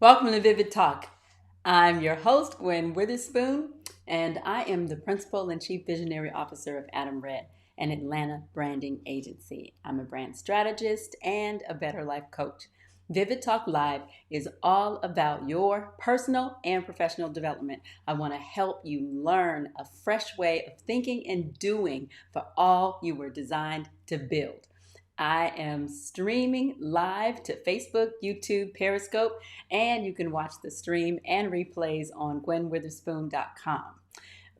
Welcome to Vivid Talk. I'm your host, Gwen Witherspoon, and I am the Principal and Chief Visionary Officer of Adam Red, an Atlanta branding agency. I'm a brand strategist and a Better Life Coach. Vivid Talk Live is all about your personal and professional development. I want to help you learn a fresh way of thinking and doing for all you were designed to build. I am streaming live to Facebook, YouTube, Periscope, and you can watch the stream and replays on gwenwitherspoon.com.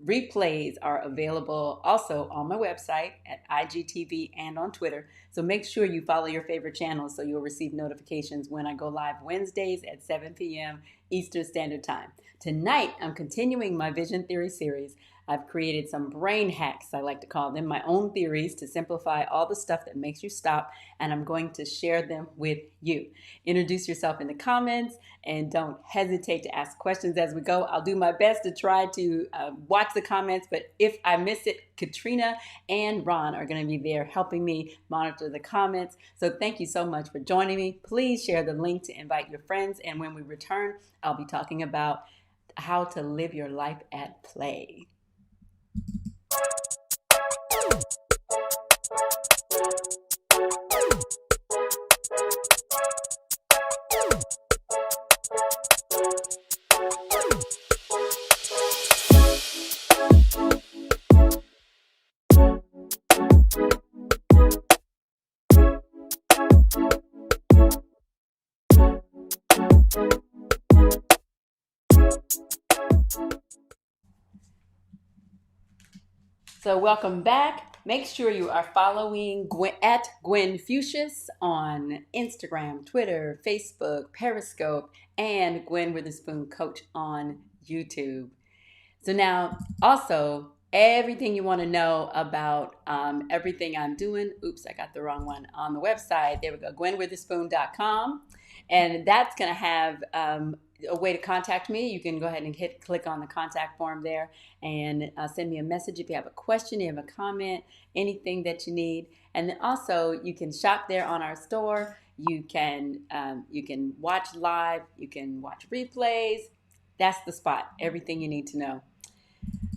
Replays are available also on my website at IGTV and on Twitter. So make sure you follow your favorite channels so you'll receive notifications when I go live Wednesdays at 7 p.m. Eastern Standard Time. Tonight, I'm continuing my Vision Theory series. I've created some brain hacks, I like to call them, my own theories to simplify all the stuff that makes you stop, and I'm going to share them with you. Introduce yourself in the comments and don't hesitate to ask questions as we go. I'll do my best to try to watch the comments, but if I miss it, Katrina and Ron are going to be there helping me monitor the comments. So thank you so much for joining me. Please share the link to invite your friends, and when we return, I'll be talking about how to live your life at play. So welcome back. Make sure you are following at Gwen Fuchsius on Instagram, Twitter, Facebook, Periscope, and Gwen Witherspoon Coach on YouTube. So now also everything you want to know about everything I'm doing. Oops, I got the wrong one on the website. There we go, gwenwitherspoon.com. And that's going to have a way to contact me. You can go ahead and click on the contact form there and send me a message if you have a question, you have a comment, anything that you need. And then also you can shop there on our store. You can watch live. You can watch replays. That's the spot. Everything you need to know.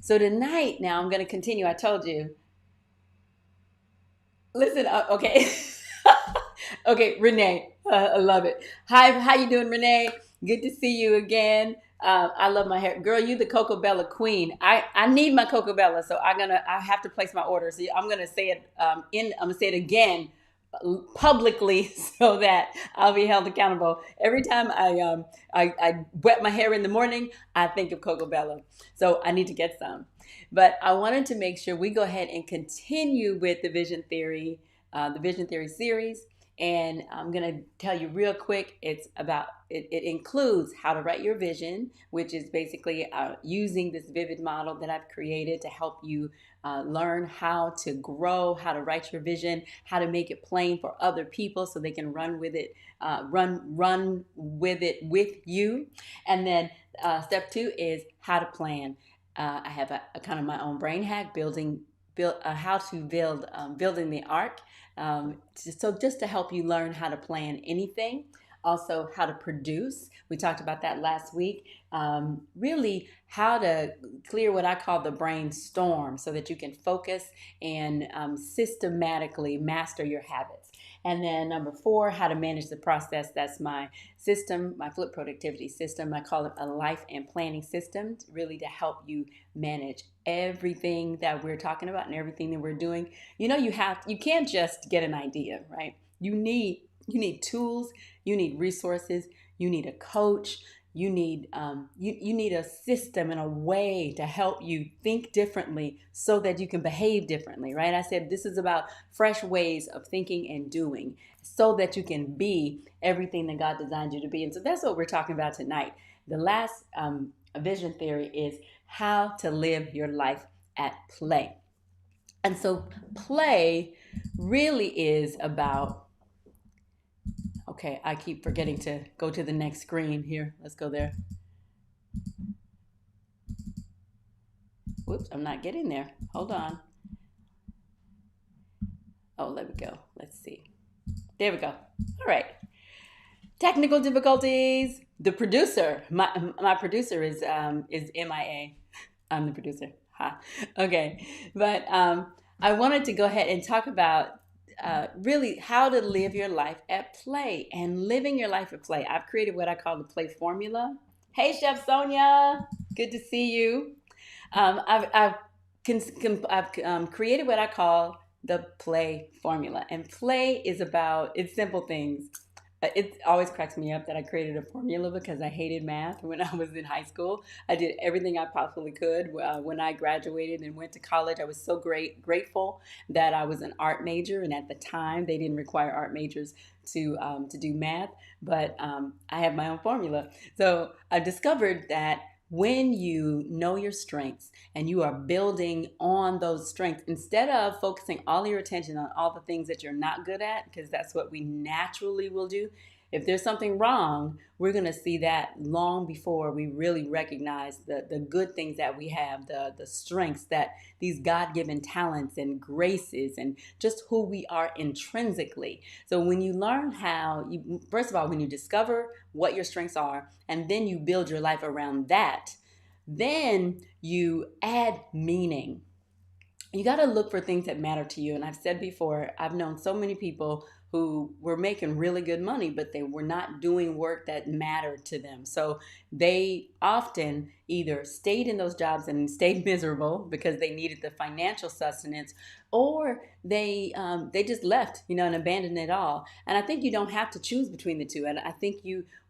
So tonight, now I'm going to continue. I told you. Listen up. Okay. Okay, Renee. I love it. Hi, how you doing, Renee? Good to see you again. I love my hair. Girl, you the Coco Bella queen. I need my Coco Bella, so I have to place my order. So I'm gonna say it I'm gonna say it again publicly so that I'll be held accountable. Every time I wet my hair in the morning, I think of Coco Bella. So I need to get some. But I wanted to make sure we go ahead and continue with the Vision Theory series. And I'm going to tell you real quick, it includes how to write your vision, which is basically using this vivid model that I've created to help you learn how to grow, how to write your vision, how to make it plain for other people so they can run with it, run with it with you. And then step 2 is how to plan. I have a kind of my own brain hack, building the arc. So just to help you learn how to plan anything, also how to produce. We talked about that last week. Really how to clear what I call the brainstorm so that you can focus and systematically master your habits. And then number 4, how to manage the process. That's my system, my flip productivity system. I call it a life and planning system, really to help you manage everything that we're talking about and everything that we're doing. You know, you can't just get an idea, right? You need tools, you need resources, you need a coach, you need you need a system and a way to help you think differently so that you can behave differently, right? I said this is about fresh ways of thinking and doing so that you can be everything that God designed you to be. And so that's what we're talking about tonight. The last vision theory is how to live your life at play. And so play really is about, okay, I keep forgetting to go to the next screen here. Let's go there. Whoops, I'm not getting there. Hold on. Oh, let me go. Let's see. There we go. All right. Technical difficulties. The producer, my producer is MIA. I'm the producer. Ha. Okay. But I wanted to go ahead and talk about really how to live your life at play and living your life at play. I've created what I call the play formula. Hey, Chef Sonia, good to see you. I've created what I call the play formula, and play is about it's simple things. It always cracks me up that I created a formula because I hated math when I was in high school. I did everything I possibly could. When I graduated and went to college, I was so grateful that I was an art major, and at the time they didn't require art majors to do math. But I have my own formula, so I discovered that when you know your strengths and you are building on those strengths instead of focusing all your attention on all the things that you're not good at, because that's what we naturally will do. If there's something wrong, we're going to see that long before we really recognize the good things that we have, the strengths, that these God-given talents and graces and just who we are intrinsically. So when you learn first of all, when you discover what your strengths are and then you build your life around that, then you add meaning. You got to look for things that matter to you. And I've said before, I've known so many people who were making really good money, but they were not doing work that mattered to them. So they often either stayed in those jobs and stayed miserable because they needed the financial sustenance, or they just left, and abandoned it all. And I think you don't have to choose between the two. And I think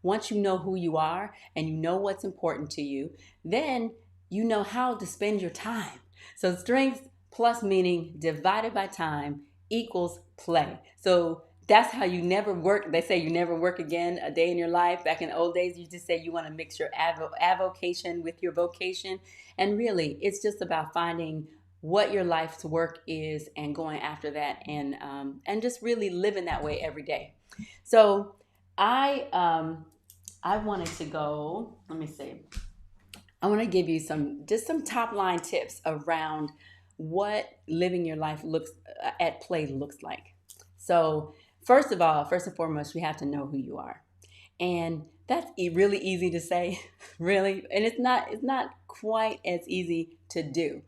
once you know who you are and you know what's important to you, then you know how to spend your time. So strengths plus meaning divided by time equals play. So that's how you never work. They say you never work again a day in your life. Back in the old days, you just say you want to mix your avocation with your vocation. And really, it's just about finding what your life's work is and going after that, and just really living that way every day. So I wanted to go. Let me see. I want to give you some top line tips around what living your life at play looks like. So first and foremost, we have to know who you are, and that's really easy to say, really, and it's not quite as easy to do.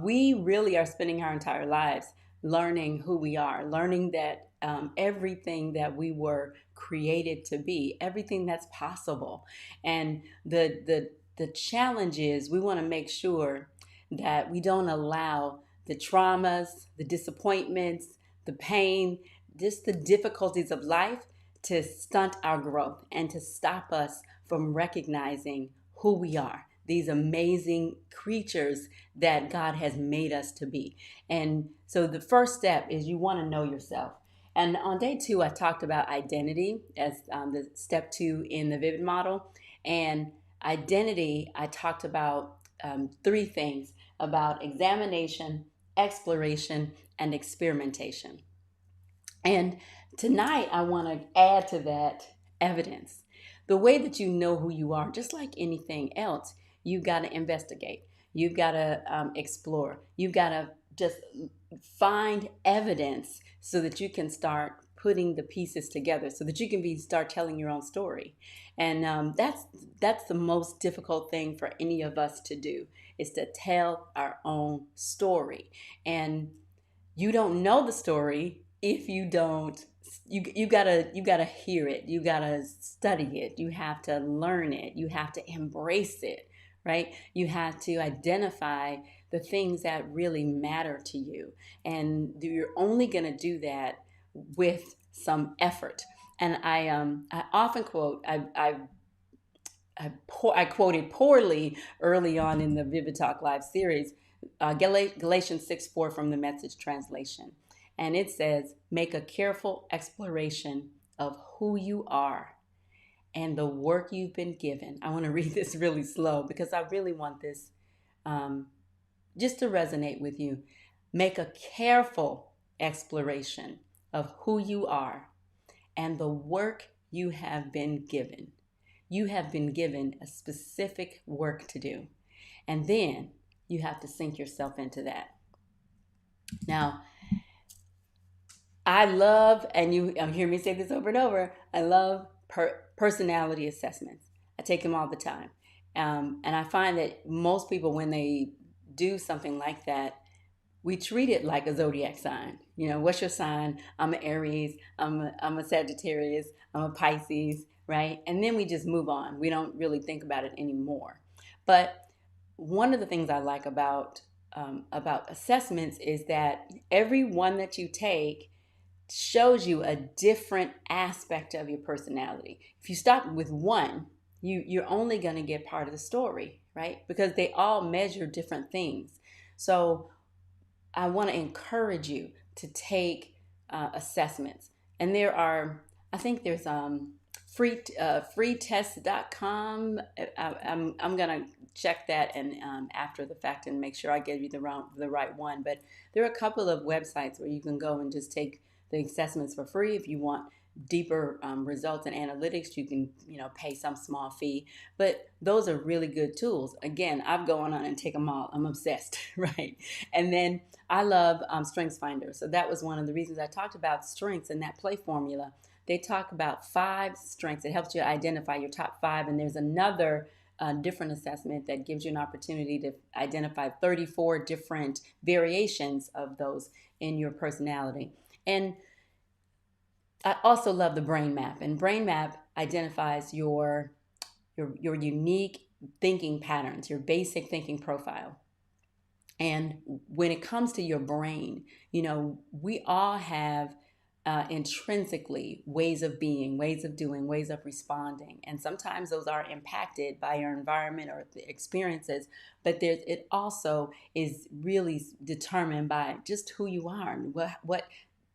We really are spending our entire lives learning who we are, learning that everything that we were created to be, everything that's possible, and the challenge is we want to make sure that we don't allow the traumas, the disappointments, the pain, just the difficulties of life to stunt our growth and to stop us from recognizing who we are, these amazing creatures that God has made us to be. And so the first step is you want to know yourself. And on day 2, I talked about identity as the step 2 in the Vivid model. And identity, I talked about 3 things: about examination, exploration, and experimentation. And tonight, I want to add to that evidence. The way that you know who you are, just like anything else, you've got to investigate. You've got to explore. You've got to just find evidence so that you can start putting the pieces together, so that you can start telling your own story. And that's the most difficult thing for any of us to do, is to tell our own story. And you don't know the story if you don't. You gotta hear it. You gotta study it. You have to learn it. You have to embrace it, right? You have to identify the things that really matter to you, and you're only gonna do that with some effort. And I often quote. I quoted poorly early on in the Vivid Talk Live series, Galatians 6:4 from the Message translation. And it says, make a careful exploration of who you are and the work you've been given. I want to read this really slow because I really want this just to resonate with you. Make a careful exploration of who you are and the work you have been given. You have been given a specific work to do. And then you have to sink yourself into that. Now, I love, and you hear me say this over and over, I love personality assessments. I take them all the time. And I find that most people, when they do something like that, we treat it like a zodiac sign. You know, what's your sign? I'm an Aries, I'm a Sagittarius, I'm a Pisces, right? And then we just move on. We don't really think about it anymore. But one of the things I like about assessments is that every one that you take shows you a different aspect of your personality. If you start with one, you're only going to get part of the story, right? Because they all measure different things. So I want to encourage you to take assessments. And there are, I think there's freetest.com. I'm going to check that and after the fact and make sure I give you the right one. But there are a couple of websites where you can go and just take the assessments for free. If you want deeper results and analytics, you can pay some small fee. But those are really good tools. Again, I've gone on and take them all. I'm obsessed, right? And then I love Strengths Finder. So that was one of the reasons I talked about strengths in that play formula. They talk about 5 strengths. It helps you identify your top 5. And there's another different assessment that gives you an opportunity to identify 34 different variations of those in your personality. And I also love the brain map. And brain map identifies your unique thinking patterns, your basic thinking profile. And when it comes to your brain, we all have intrinsically ways of being, ways of doing, ways of responding. And sometimes those are impacted by your environment or the experiences, but it also is really determined by just who you are and what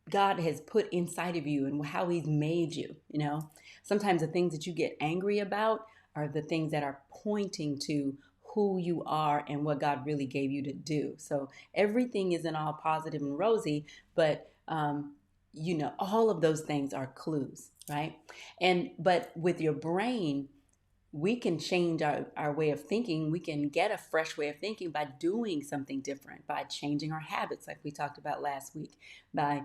God has put inside of you and how he's made you. Sometimes the things that you get angry about are the things that are pointing to who you are and what God really gave you to do. So everything isn't all positive and rosy, but all of those things are clues, right? But with your brain, we can change our way of thinking. We can get a fresh way of thinking by doing something different, by changing our habits, like we talked about last week, by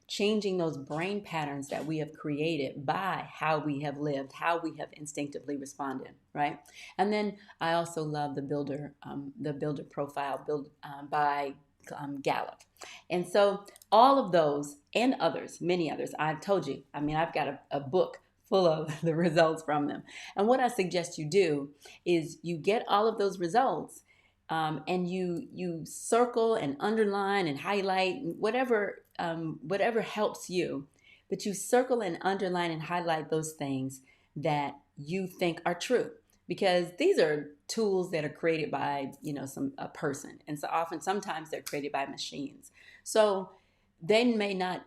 changing those brain patterns that we have created by how we have lived, how we have instinctively responded, right? And then I also love the builder profile built by Gallup. And so all of those and others, many others, I've told you, I've got a book full of the results from them. And what I suggest you do is you get all of those results and you circle and underline and highlight whatever helps you. But you circle and underline and highlight those things that you think are true. Because these are tools that are created by a person, and sometimes they're created by machines. So they may not,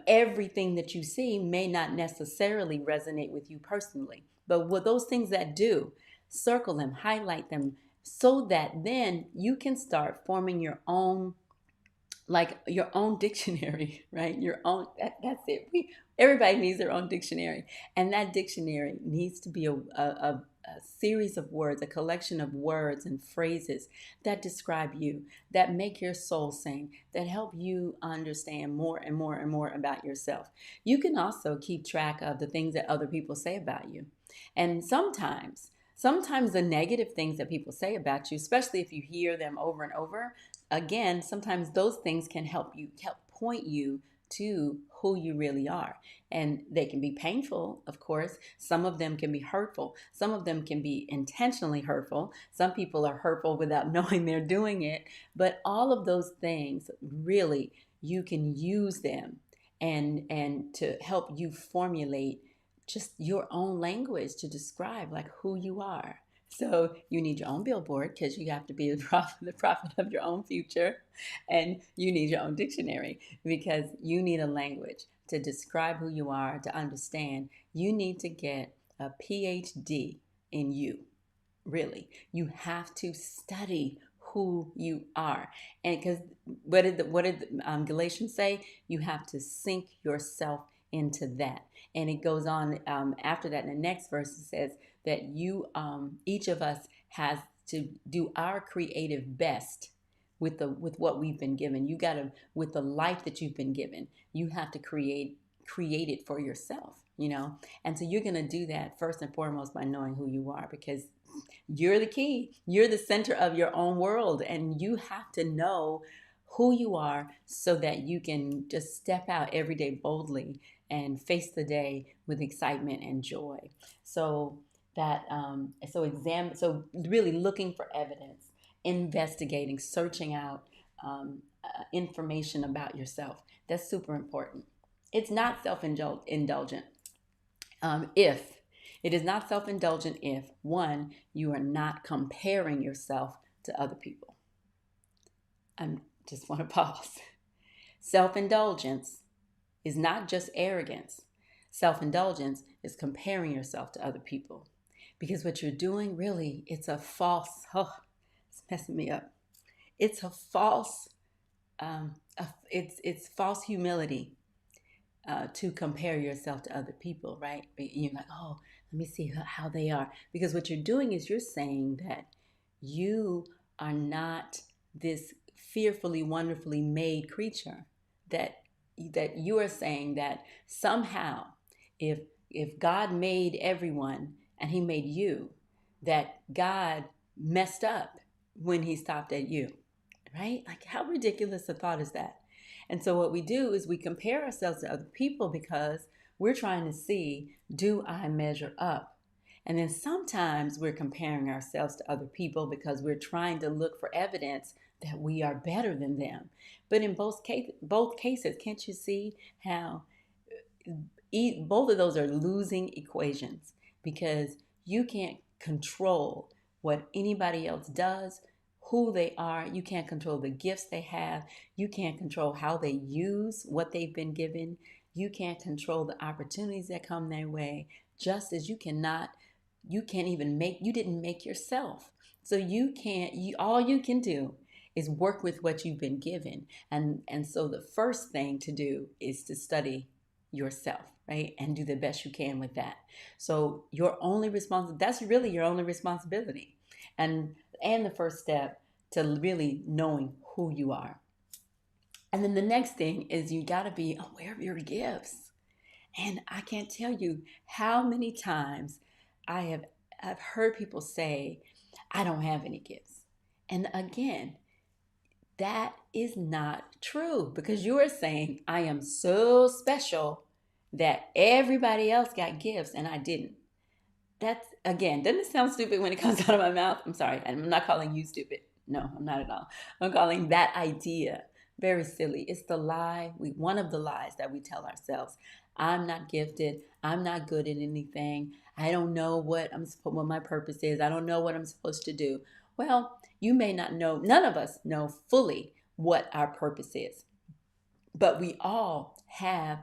everything that you see may not necessarily resonate with you personally. But with those things that do, circle them, highlight them, so that then you can start forming your own dictionary, right? Your own, that's it. Everybody needs their own dictionary. And that dictionary needs to be a series of words, a collection of words and phrases that describe you, that make your soul sing, that help you understand more and more and more about yourself. You can also keep track of the things that other people say about you. And sometimes the negative things that people say about you, especially if you hear them over and over, again, sometimes those things can help point you to who you really are. And they can be painful, of course. Some of them can be hurtful. Some of them can be intentionally hurtful. Some people are hurtful without knowing they're doing it. But all of those things, really, you can use them and to help you formulate just your own language to describe like who you are. So you need your own billboard because you have to be the prophet of your own future. And you need your own dictionary because you need a language to describe who you are, to understand. You need to get a PhD in you, really. You have to study who you are. And because what did Galatians say? You have to sink yourself into that. And it goes on after that in the next verse. It says that each of us has to do our creative best with what we've been given. You got to, with the life that you've been given, you have to create it for yourself, And so you're going to do that first and foremost by knowing who you are, because you're the key. You're the center of your own world, and you have to know who you are so that you can just step out every day boldly and face the day with excitement and joy. So so really looking for evidence, investigating, searching out information about yourself. That's super important. It's not self-indulgent if it is not self-indulgent if, one, you are not comparing yourself to other people. I just want to pause. Self-indulgence is not just arrogance. Self-indulgence is comparing yourself to other people. Because what you're doing, really, it's it's messing me up. It's a false, it's false humility to compare yourself to other people, right? You're like, oh, let me see how they are. Because what you're doing is you're saying that you are not this fearfully, wonderfully made creature. That you are saying that somehow, if God made everyone and He made you, that God messed up when He stopped at you, right? Like, how ridiculous a thought is that? And so what we do is we compare ourselves to other people because we're trying to see, do I measure up? And then sometimes we're comparing ourselves to other people because we're trying to look for evidence that we are better than them. But in both cases, can't you see how both of those are losing equations? Because you can't control what anybody else does, who they are. You can't control the gifts they have. You can't control how they use what they've been given. You can't control the opportunities that come their way, just as you didn't make yourself. So all you can do is work with what you've been given. And so the first thing to do is to study yourself, right? And do the best you can with that. So that's really your only responsibility. And the first step to really knowing who you are. And then the next thing is you got to be aware of your gifts. And I can't tell you how many times I've heard people say, I don't have any gifts. And again, that is not true, because you are saying, I am so special that everybody else got gifts and I didn't. That's, again, doesn't it sound stupid when it comes out of my mouth? I'm sorry. I'm not calling you stupid. No, I'm not at all. I'm calling that idea very silly. It's the lie, one of the lies that we tell ourselves. I'm not gifted. I'm not good at anything. I don't know what my purpose is. I don't know what I'm supposed to do. Well, you may not know, none of us know fully what our purpose is, but we all have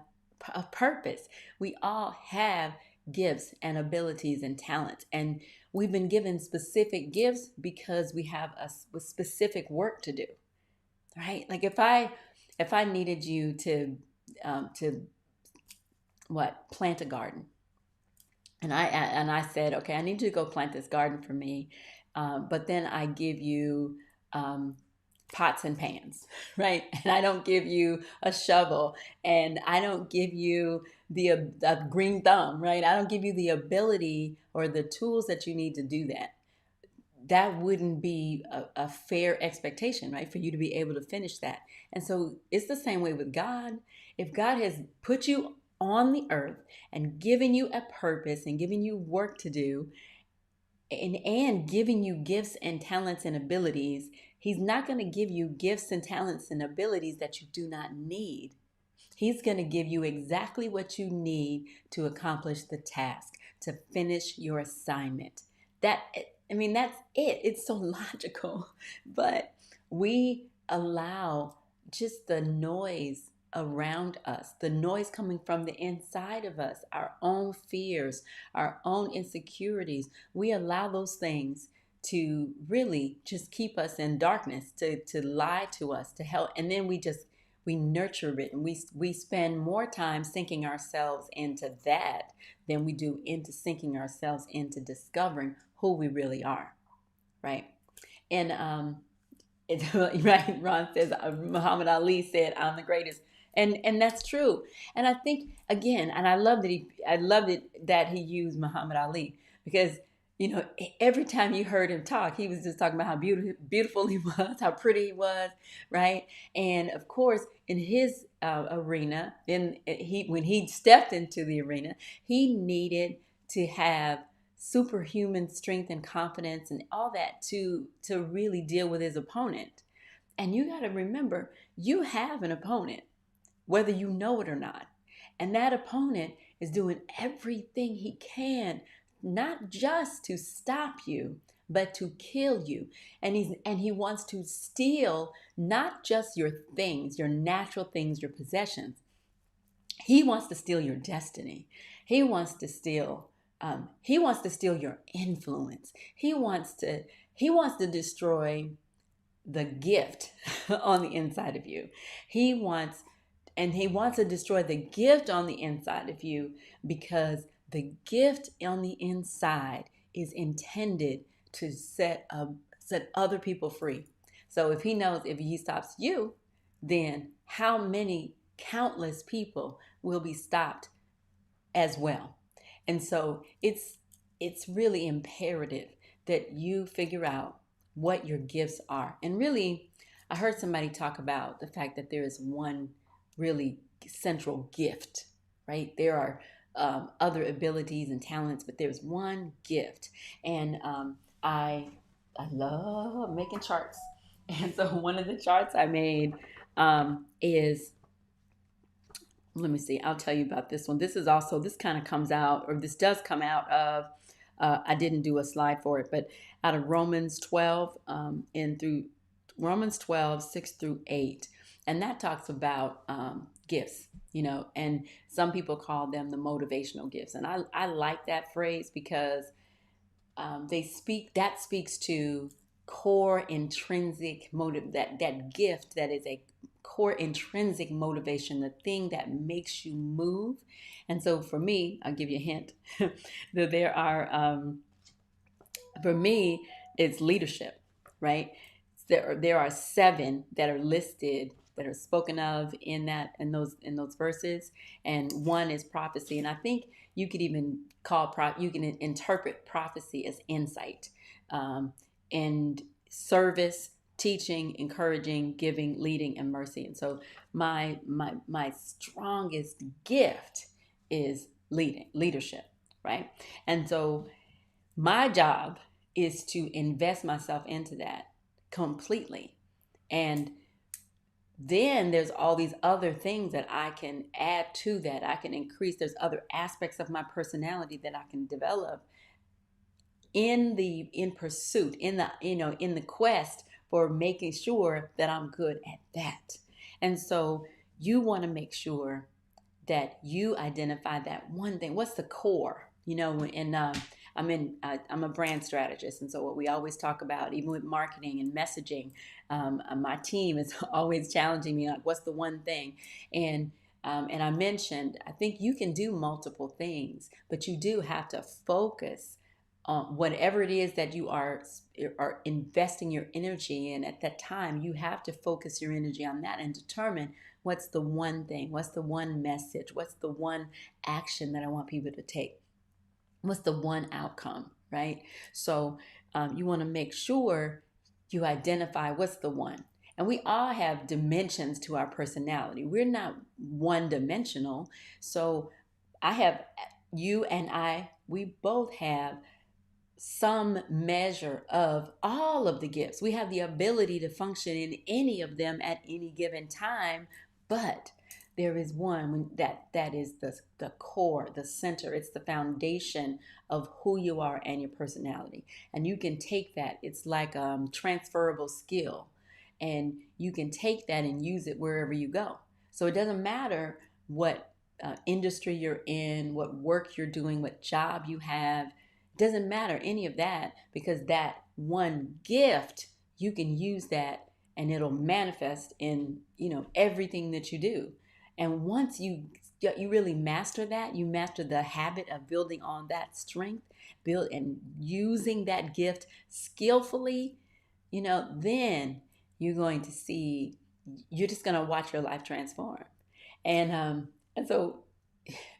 a purpose. We all have gifts and abilities and talents, and we've been given specific gifts because we have a specific work to do, right? Like if I needed you to plant a garden, and I said, okay, I need you to go plant this garden for me, but then I give you pots and pans, right? And I don't give you a shovel, and I don't give you the green thumb, right? I don't give you the ability or the tools that you need to do that. That wouldn't be a fair expectation, right? For you to be able to finish that. And so it's the same way with God. If God has put you on the earth and given you a purpose and given you work to do, and giving you gifts and talents and abilities, He's not going to give you gifts and talents and abilities that you do not need. He's going to give you exactly what you need to accomplish the task, to finish your assignment. That's it. It's so logical. But we allow just the noise around us, the noise coming from the inside of us, our own fears, our own insecurities. We allow those things to really just keep us in darkness, to lie to us, to help. And then we nurture it, and we spend more time sinking ourselves into that than we do into sinking ourselves into discovering who we really are, right? And right, Ron says, Muhammad Ali said, I'm the greatest. And that's true. And I think, again, and I loved it that he used Muhammad Ali, because every time you heard him talk, he was just talking about how beautiful he was, how pretty he was, right? And of course, in his arena, when he stepped into the arena, he needed to have superhuman strength and confidence and all that to really deal with his opponent. And you got to remember, you have an opponent, whether you know it or not. And that opponent is doing everything he can, not just to stop you, but to kill you. And he wants to steal not just your things, your natural things, your possessions. He wants to steal your destiny. He wants to steal. He wants to steal your influence. He wants to destroy the gift on the inside of you. He wants to destroy the gift on the inside of you, because the gift on the inside is intended to set other people free. So if he knows if he stops you, then how many countless people will be stopped as well. And so it's really imperative that you figure out what your gifts are. And really, I heard somebody talk about the fact that there is one really central gift, right? There are other abilities and talents, but there's one gift. And I love making charts. And so one of the charts I made is, let me see, I'll tell you about this one. This kind of comes out, or this does come out of, I didn't do a slide for it, but out of Romans 12 and through Romans 12, 6 through 8. And that talks about gifts, and some people call them the motivational gifts. And I like that phrase because that speaks to core intrinsic motive, that gift that is a core intrinsic motivation, the thing that makes you move. And so for me, I'll give you a hint that there are, for me, it's leadership, right? There are 7 that are listed, that are spoken of in those verses, and one is prophecy. And I think you could even you can interpret prophecy as insight, and service, teaching, encouraging, giving, leading, and mercy. And so my strongest gift is leadership, right? And so my job is to invest myself into that completely. And then there's all these other things that I can add to that. I can increase. There's other aspects of my personality that I can develop in pursuit, in the quest for making sure that I'm good at that. And so you want to make sure that you identify that one thing. What's the core? And I'm a brand strategist, and so what we always talk about, even with marketing and messaging, my team is always challenging me, like, what's the one thing? And I mentioned, I think you can do multiple things, but you do have to focus on whatever it is that you are investing your energy in at that time. You have to focus your energy on that and determine what's the one thing, what's the one message, what's the one action that I want people to take. What's the one outcome, right? So you want to make sure you identify what's the one. And we all have dimensions to our personality. We're not one dimensional. So you and I, we both have some measure of all of the gifts. We have the ability to function in any of them at any given time, but there is one that is the core, the center. It's the foundation of who you are and your personality. And you can take that. It's like a transferable skill. And you can take that and use it wherever you go. So it doesn't matter what industry you're in, what work you're doing, what job you have. It doesn't matter any of that, because that one gift, you can use that and it'll manifest in, everything that you do. And once you really master that, you master the habit of building on that strength, and using that gift skillfully, then you're going to see, you're just going to watch your life transform. And so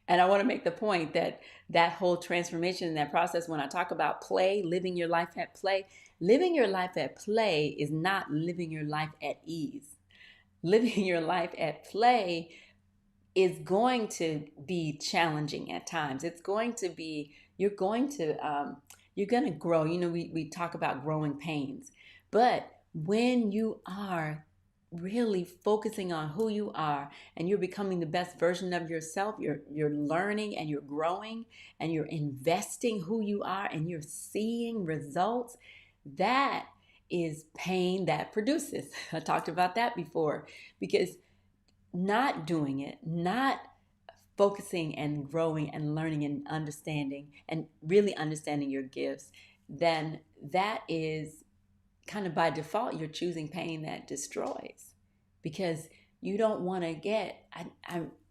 And I want to make the point that that whole transformation in that process, when I talk about play, living your life at play, living your life at play is not living your life at ease. Living your life at play is going to be challenging at times. It's going to be, you're going to grow. You know, we talk about growing pains, but when you are really focusing on who you are and you're becoming the best version of yourself, you're learning and you're growing and you're investing who you are and you're seeing results. That is pain that produces. I talked about that before, because not doing it, not focusing and growing and learning and understanding and really understanding your gifts, then that is kind of by default, you're choosing pain that destroys, because you don't want to get,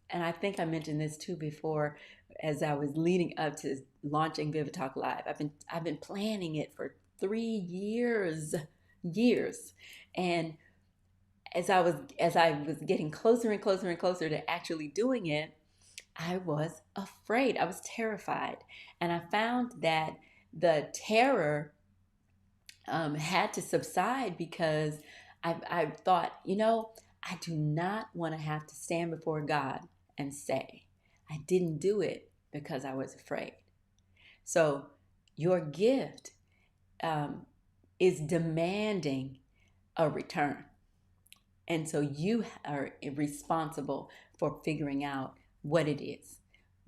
and I think I mentioned this too before as I was leading up to launching Vivid Talk Live. I've been planning it for 3 years. And as I was getting closer and closer and closer to actually doing it, I was afraid. I was terrified. And I found that the terror had to subside, because I thought, I do not want to have to stand before God and say, I didn't do it because I was afraid. So your gift is demanding a return. And so you are responsible for figuring out what it is.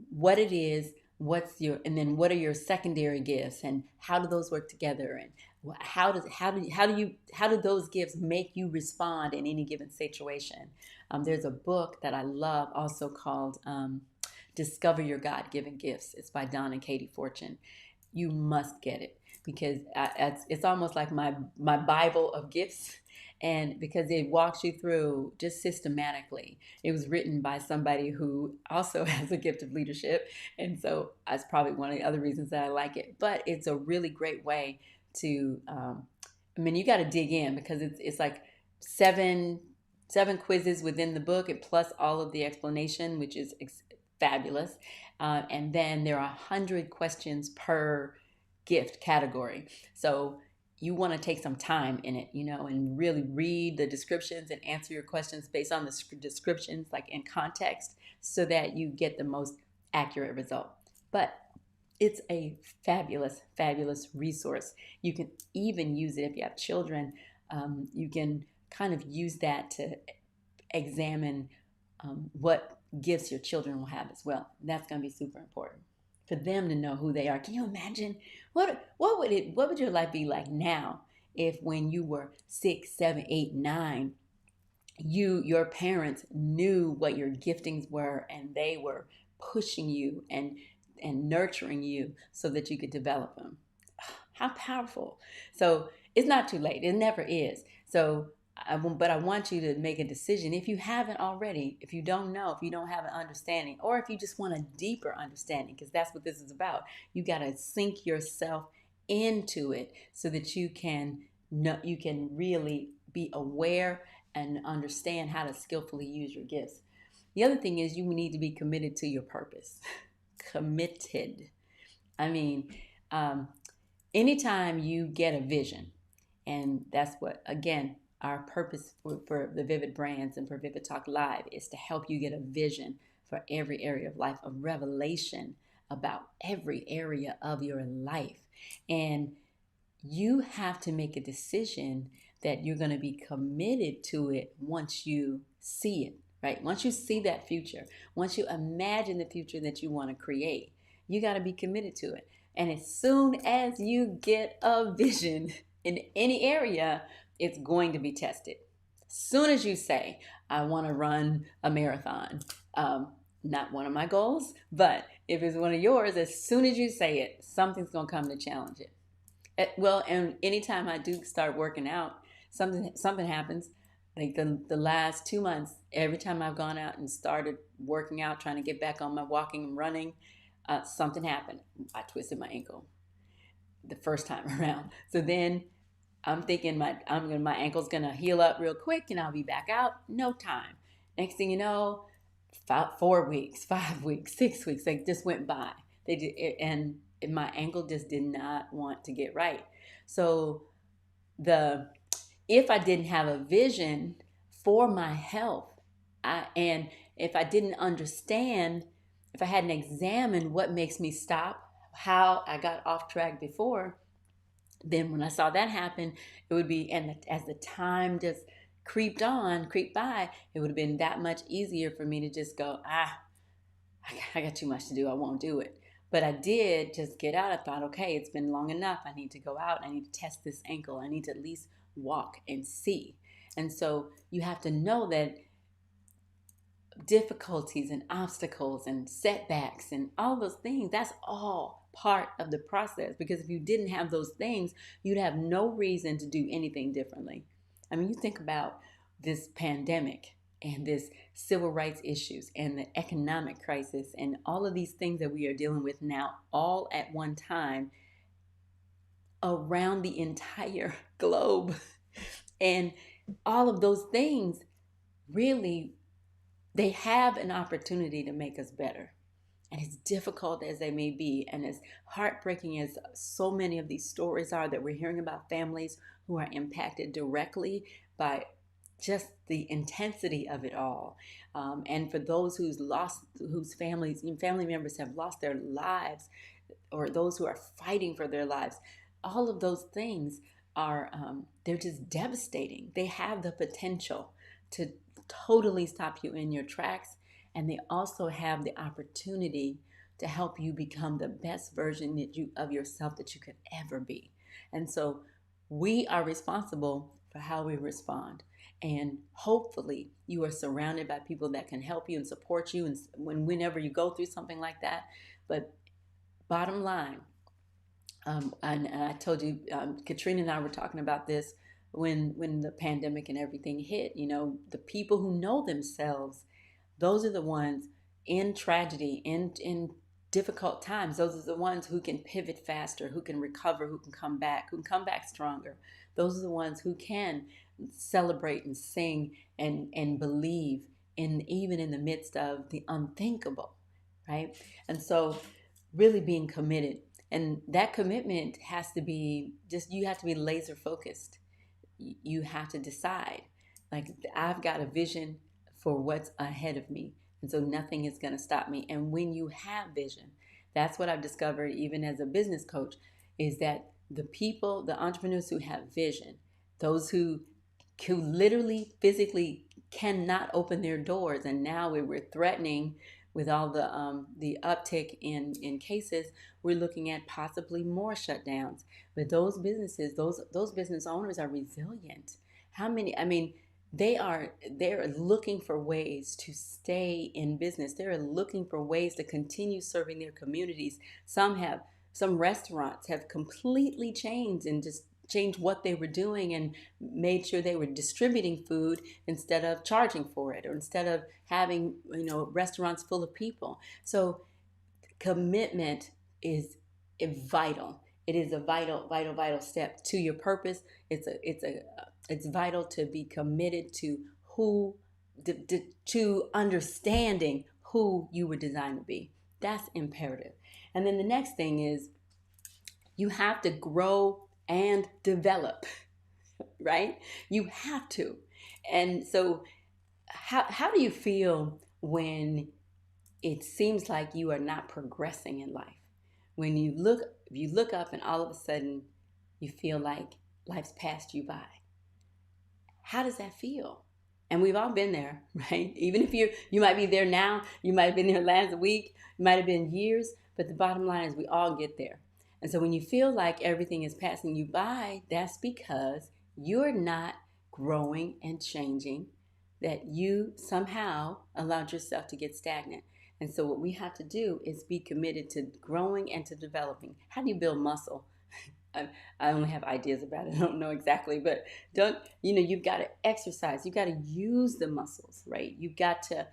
What it is, and then what are your secondary gifts, and how do those work together, and how do those gifts make you respond in any given situation? There's a book that I love also called Discover Your God-Given Gifts. It's by Don and Katie Fortune. You must get it, because it's almost like my Bible of gifts. And because it walks you through just systematically. It was written by somebody who also has a gift of leadership. And so that's probably one of the other reasons that I like it. But it's a really great way to, you got to dig in, because it's like seven quizzes within the book, and plus all of the explanation, which is fabulous. And then there are 100 questions per gift category. So you want to take some time in it, and really read the descriptions and answer your questions based on the descriptions, like in context, so that you get the most accurate result. But it's a fabulous, fabulous resource. You can even use it if you have children. You can kind of use that to examine what gifts your children will have as well. That's going to be super important for them to know who they are. Can you imagine what would your life be like now if, when you were 6, 7, 8, 9, your parents knew what your giftings were, and they were pushing you and nurturing you so that you could develop them? How powerful. So it's not too late. It never is. So but I want you to make a decision. If you haven't already, if you don't know, if you don't have an understanding, or if you just want a deeper understanding, because that's what this is about. You got to sink yourself into it so that you can really be aware and understand how to skillfully use your gifts. The other thing is, you need to be committed to your purpose. Committed. I mean, anytime you get a vision, and that's what, again, our purpose for the Vivid brands and for Vivid Talk Live is to help you get a vision for every area of life, a revelation about every area of your life. And you have to make a decision that you're going to be committed to it once you see it, right? Once you see that future, once you imagine the future that you want to create, you got to be committed to it. And as soon as you get a vision in any area, it's going to be tested. As soon as you say, I want to run a marathon, not one of my goals, but if it's one of yours, as soon as you say it, something's going to come to challenge it. Well, and anytime I do start working out, something happens. Like the last 2 months, every time I've gone out and started working out, trying to get back on my walking and running, something happened. I twisted my ankle the first time around. So then I'm thinking my ankle's gonna heal up real quick and I'll be back out. No time. Next thing you know, 4 weeks, 5 weeks, 6 weeks, like just went by. They did, and my ankle just did not want to get right. So the if I didn't have a vision for my health, and if I didn't understand, if I hadn't examined what makes me stop, how I got off track before, then when I saw that happen, it would be, and as the time just creeped by, it would have been that much easier for me to just go, I got too much to do. I won't do it. But I did just get out. I thought, okay, it's been long enough. I need to go out. I need to test this ankle. I need to at least walk and see. And so you have to know that difficulties and obstacles and setbacks and all those things, that's all part of the process. Because if you didn't have those things, you'd have no reason to do anything differently. I mean, you think about this pandemic and this civil rights issues and the economic crisis and all of these things that we are dealing with now all at one time around the entire globe. And all of those things really, they have an opportunity to make us better. And as difficult as they may be, and as heartbreaking as so many of these stories are that we're hearing about families who are impacted directly by just the intensity of it all, and for those whose family members have lost their lives, or those who are fighting for their lives, all of those things are they're just devastating. They have the potential to totally stop you in your tracks, and they also have the opportunity to help you become the best version of yourself that you could ever be. And so we are responsible for how we respond. And hopefully you are surrounded by people that can help you and support you, and whenever you go through something like that. But bottom line, and I told you, Katrina and I were talking about this when the pandemic and everything hit. You know, the people who know themselves, those are the ones in tragedy, in difficult times. Those are the ones who can pivot faster, who can recover, who can come back stronger. Those are the ones who can celebrate and sing and believe even in the midst of the unthinkable, right? And so really being committed. And that commitment has to be you have to be laser focused. You have to decide, like, I've got a vision for what's ahead of me. And so nothing is going to stop me. And when you have vision, that's what I've discovered even as a business coach, is that the entrepreneurs who have vision, those who literally physically cannot open their doors, and now we're threatening with all the uptick in cases, we're looking at possibly more shutdowns. But those businesses, those business owners are resilient. How many? I mean, they're looking for ways to stay in business. They're looking for ways to continue serving their communities. Some restaurants have completely changed and just changed what they were doing and made sure they were distributing food instead of charging for it, or instead of having, restaurants full of people. So commitment is vital. It is a vital step to your purpose. It's vital to be committed to to understanding who you were designed to be. That's imperative. And then the next thing is, you have to grow and develop, right? You have to. And so how do you feel when it seems like you are not progressing in life? When you look up and all of a sudden you feel like life's passed you by. How does that feel? And we've all been there, right? Even if you might be there now, you might have been there last week, it might have been years, but the bottom line is we all get there. And so when you feel like everything is passing you by, that's because you're not growing and changing, that you somehow allowed yourself to get stagnant. And so what we have to do is be committed to growing and to developing. How do you build muscle? I only have ideas about it. I don't know exactly, but you've got to exercise. You've got to use the muscles, right? You've got to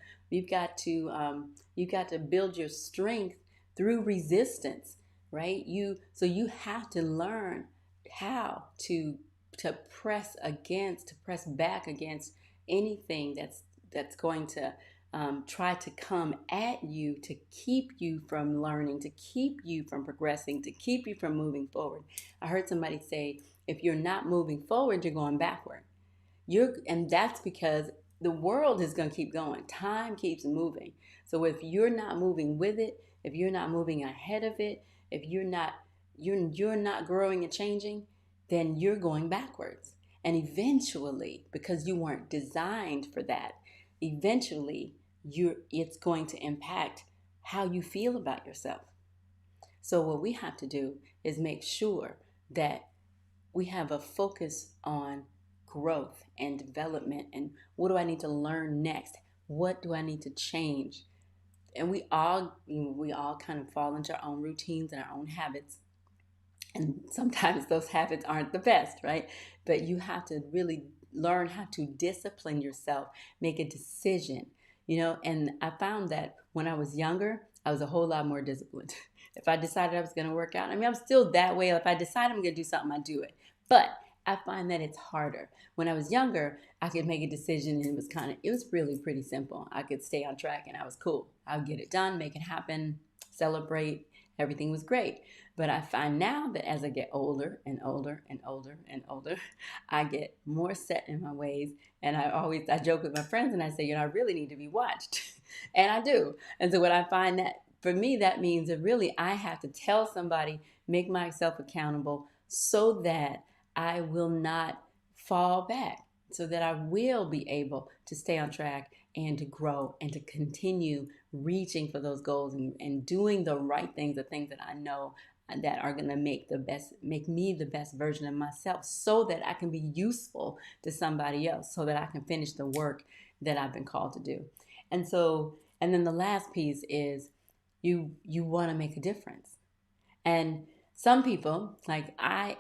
build your strength through resistance, right? So you have to learn how to press back against anything that's going to try to come at you to keep you from learning, to keep you from progressing, to keep you from moving forward. I heard somebody say, if you're not moving forward, you're going backward. And that's because the world is going to keep going. Time keeps moving. So if you're not moving with it, if you're not moving ahead of it, if you're not growing and changing, then you're going backwards. And eventually, because you weren't designed for that, eventually it's going to impact how you feel about yourself. So what we have to do is make sure that we have a focus on growth and development, and what do I need to learn next? What do I need to change? And we all kind of fall into our own routines and our own habits. And sometimes those habits aren't the best, right? But you have to really learn how to discipline yourself, make a decision, And I found that when I was younger, I was a whole lot more disciplined. If I decided I was going to work out, I'm still that way. If I decide I'm going to do something, I do it. But I find that it's harder. When I was younger, I could make a decision and it was really pretty simple. I could stay on track and I was cool. I'll get it done, make it happen, celebrate. Everything was great. But I find now that as I get older and older and older and older, I get more set in my ways. And I joke with my friends and I say, I really need to be watched. And I do. And so what I find that for me, that means that really I have to tell somebody, make myself accountable so that I will not fall back, so that I will be able to stay on track and to grow and to continue reaching for those goals and doing the right things, the things that I know that are going to make me the best version of myself, so that I can be useful to somebody else, so that I can finish the work that I've been called to do. And then the last piece is you want to make a difference. And some people, like I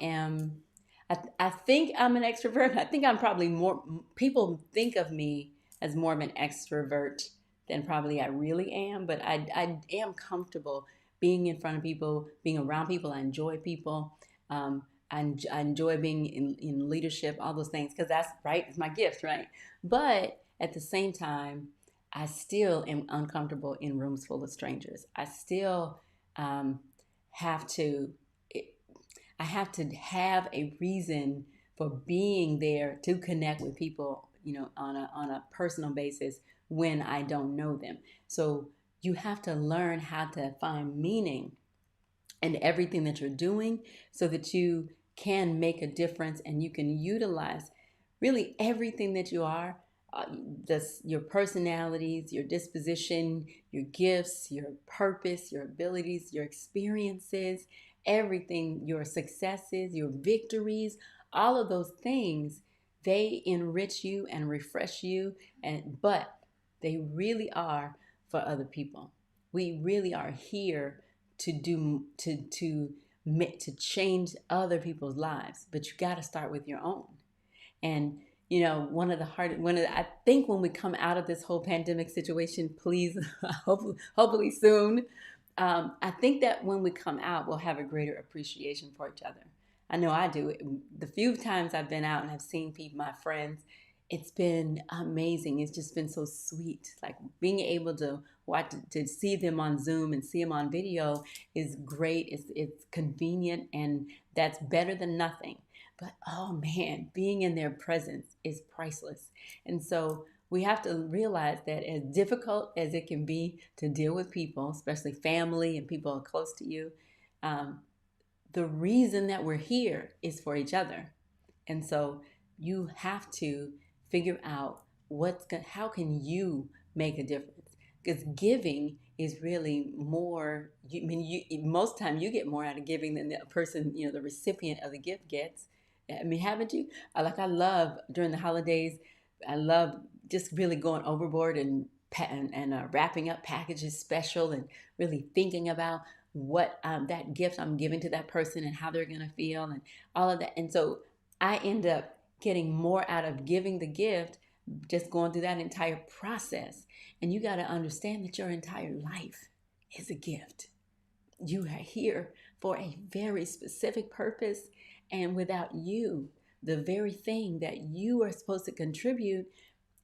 think I'm an extrovert. I think I'm probably more, people think of me as more of an extrovert than probably I really am, but I am comfortable being in front of people, being around people. I enjoy people. I enjoy being in leadership, all those things, because that's right, it's my gift, right? But at the same time, I still am uncomfortable in rooms full of strangers. I still have to I have to have a reason for being there to connect with people, on a personal basis when I don't know them. So you have to learn how to find meaning in everything that you're doing so that you can make a difference and you can utilize really everything that you are, your personalities, your disposition, your gifts, your purpose, your abilities, your experiences, everything, your successes, your victories, all of those things, they enrich you and refresh you, but they really are for other people. We really are here to change other people's lives, but you got to start with your own. And I think when we come out of this whole pandemic situation, please, hopefully soon, I think that when we come out, we'll have a greater appreciation for each other. I know I do. The few times I've been out and I've seen my friends, it's been amazing. It's just been so sweet. Like being able to see them on Zoom and see them on video is great. It's convenient, and that's better than nothing. But oh man, being in their presence is priceless. And so we have to realize that as difficult as it can be to deal with people, especially family and people close to you, the reason that we're here is for each other. And so you have to figure out how can you make a difference? Because giving is really more. Most time you get more out of giving than the person, the recipient of the gift gets. Haven't you? I love during the holidays. I love just really going overboard and wrapping up packages special and really thinking about what that gift I'm giving to that person and how they're going to feel and all of that. And so I end up getting more out of giving the gift, just going through that entire process. And you got to understand that your entire life is a gift. You are here for a very specific purpose. And without you, the very thing that you are supposed to contribute,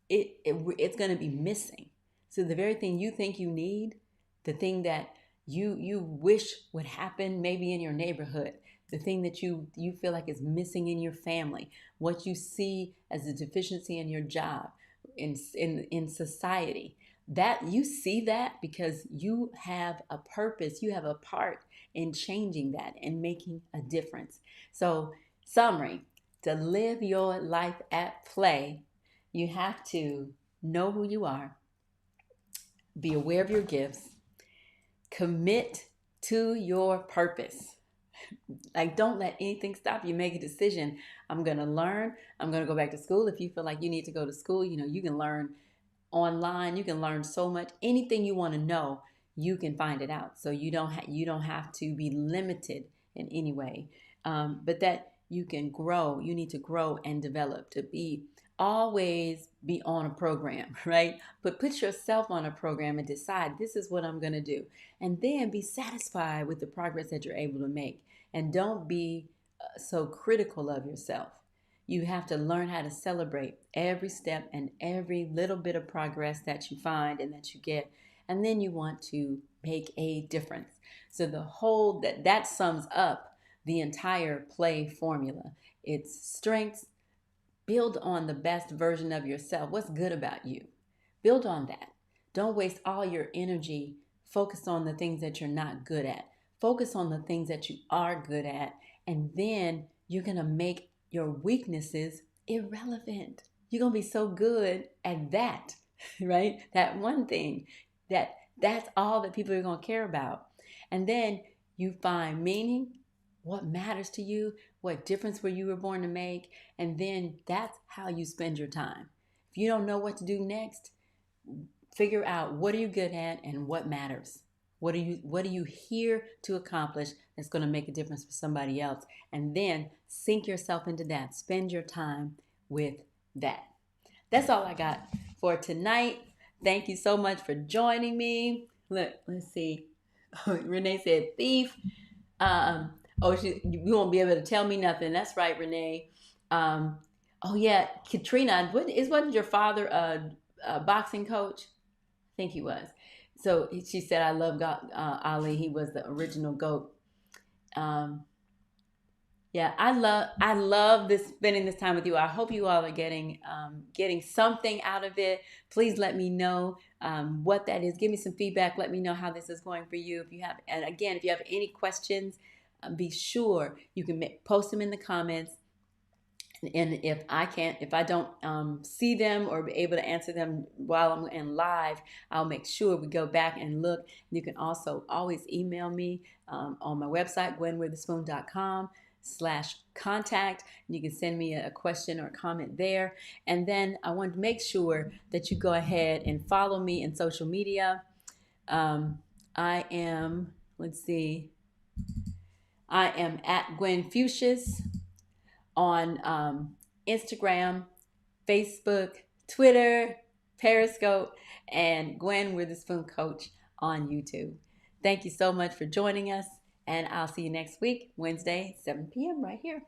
it's going to be missing. So the very thing you think you need, the thing that you wish would happen maybe in your neighborhood, the thing that you feel like is missing in your family, what you see as a deficiency in your job, in society, that you see that because you have a purpose, you have a part in changing that and making a difference. So, summary, to live your life at play, you have to know who you are, be aware of your gifts, commit to your purpose. Like, don't let anything stop you. Make a decision. I'm going to learn. I'm going to go back to school. If you feel like you need to go to school, you can learn online. You can learn so much. Anything you want to know, you can find it out. So you don't have to be limited in any way, but that you can grow. You need to grow and develop, to be always be on a program, right? But put yourself on a program and decide, this is what I'm going to do, and then be satisfied with the progress that you're able to make, and don't be so critical of yourself. You have to learn how to celebrate every step and every little bit of progress that you find and that you get. And then you want to make a difference. So the whole that sums up the entire play formula. It's strengths, build on the best version of yourself. What's good about you? Build on that. Don't waste all your energy focused on the things that you're not good at. Focus on the things that you are good at, and then you're going to make your weaknesses irrelevant. You're going to be so good at that, right? That one thing, that's all that people are going to care about. And then you find meaning, what matters to you, what difference were you were born to make, and then that's how you spend your time. If you don't know what to do next, figure out what are you good at and what matters. What are you here to accomplish that's going to make a difference for somebody else? And then sink yourself into that. Spend your time with that. That's all I got for tonight. Thank you so much for joining me. Look, let's see. Renee said thief. You won't be able to tell me nothing. That's right, Renee. Oh yeah, Katrina. Wasn't your father a boxing coach? I think he was. So she said, "I love Ali. He was the original GOAT." Yeah, I love this spending this time with you. I hope you all are getting something out of it. Please let me know what that is. Give me some feedback. Let me know how this is going for you. If you have any questions, be sure you can post them in the comments. And if I don't see them or be able to answer them while I'm in live, I'll make sure we go back and look. You can also always email me on my website, gwenwitherspoon.com/contact. You can send me a question or a comment there. And then I want to make sure that you go ahead and follow me in social media. I am at Gwen Fuchsius on Instagram, Facebook, Twitter, Periscope, and Gwen Witherspoon Coach on YouTube. Thank you so much for joining us, and I'll see you next week, Wednesday, 7 p.m. right here.